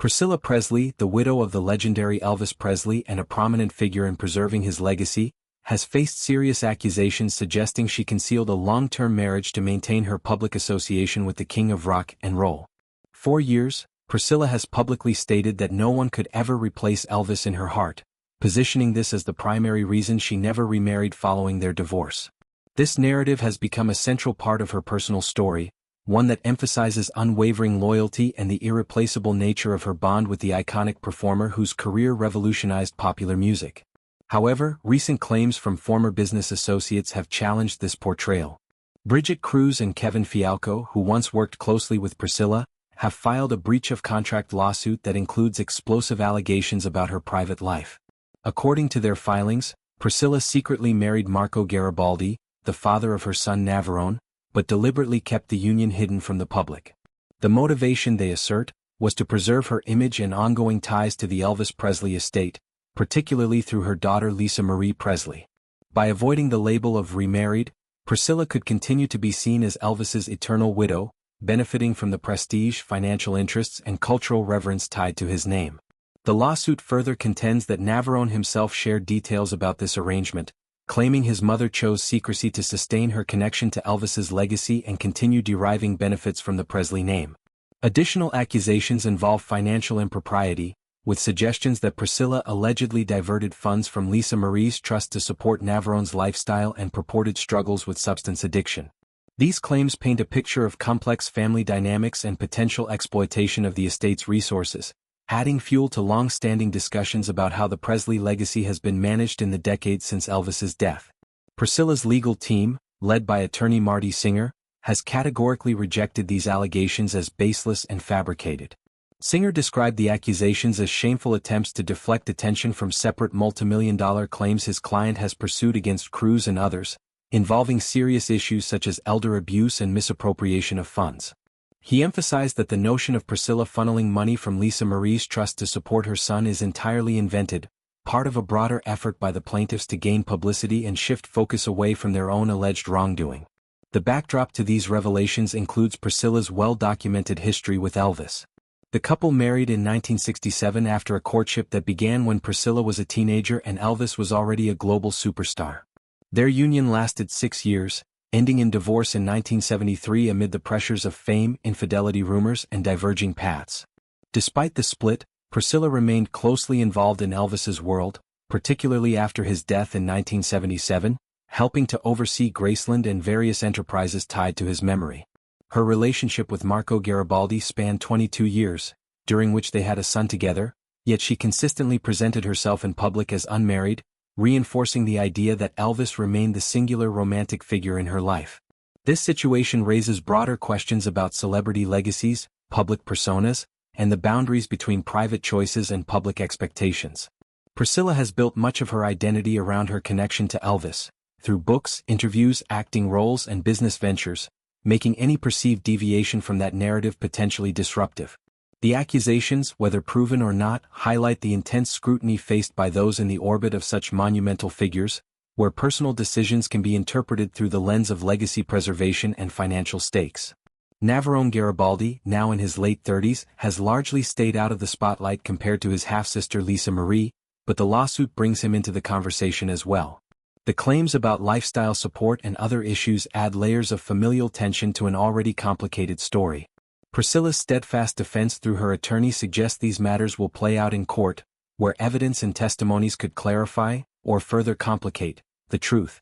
Priscilla Presley, the widow of the legendary Elvis Presley and a prominent figure in preserving his legacy, has faced serious accusations suggesting she concealed a long-term marriage to maintain her public association with the king of rock and roll. For years, Priscilla has publicly stated that no one could ever replace Elvis in her heart, positioning this as the primary reason she never remarried following their divorce. This narrative has become a central part of her personal story, one that emphasizes unwavering loyalty and the irreplaceable nature of her bond with the iconic performer whose career revolutionized popular music. However, recent claims from former business associates have challenged this portrayal. Brigitte Kruse and Kevin Fialko, who once worked closely with Priscilla, have filed a breach of contract lawsuit that includes explosive allegations about her private life. According to their filings, Priscilla secretly married Marco Garibaldi, the father of her son Navarone, but deliberately kept the union hidden from the public. The motivation, they assert, was to preserve her image and ongoing ties to the Elvis Presley estate, particularly through her daughter Lisa Marie Presley. By avoiding the label of remarried, Priscilla could continue to be seen as Elvis's eternal widow, benefiting from the prestige, financial interests, and cultural reverence tied to his name. The lawsuit further contends that Navarone himself shared details about this arrangement, claiming his mother chose secrecy to sustain her connection to Elvis's legacy and continue deriving benefits from the Presley name. Additional accusations involve financial impropriety, with suggestions that Priscilla allegedly diverted funds from Lisa Marie's trust to support Navarone's lifestyle and purported struggles with substance addiction. These claims paint a picture of complex family dynamics and potential exploitation of the estate's resources, adding fuel to long-standing discussions about how the Presley legacy has been managed in the decades since Elvis's death. Priscilla's legal team, led by attorney Marty Singer, has categorically rejected these allegations as baseless and fabricated. Singer described the accusations as shameful attempts to deflect attention from separate multimillion-dollar claims his client has pursued against Kruse and others, involving serious issues such as elder abuse and misappropriation of funds. He emphasized that the notion of Priscilla funneling money from Lisa Marie's trust to support her son is entirely invented, part of a broader effort by the plaintiffs to gain publicity and shift focus away from their own alleged wrongdoing. The backdrop to these revelations includes Priscilla's well-documented history with Elvis. The couple married in 1967 after a courtship that began when Priscilla was a teenager and Elvis was already a global superstar. Their union lasted 6 years, ending in divorce in 1973 amid the pressures of fame, infidelity rumors, and diverging paths. Despite the split, Priscilla remained closely involved in Elvis's world, particularly after his death in 1977, helping to oversee Graceland and various enterprises tied to his memory. Her relationship with Marco Garibaldi spanned 22 years, during which they had a son together, yet she consistently presented herself in public as unmarried, reinforcing the idea that Elvis remained the singular romantic figure in her life. This situation raises broader questions about celebrity legacies, public personas, and the boundaries between private choices and public expectations. Priscilla has built much of her identity around her connection to Elvis, through books, interviews, acting roles, and business ventures, making any perceived deviation from that narrative potentially disruptive. The accusations, whether proven or not, highlight the intense scrutiny faced by those in the orbit of such monumental figures, where personal decisions can be interpreted through the lens of legacy preservation and financial stakes. Navarone Garibaldi, now in his late 30s, has largely stayed out of the spotlight compared to his half-sister Lisa Marie, but the lawsuit brings him into the conversation as well. The claims about lifestyle support and other issues add layers of familial tension to an already complicated story. Priscilla's steadfast defense through her attorney suggests these matters will play out in court, where evidence and testimonies could clarify, or further complicate, the truth.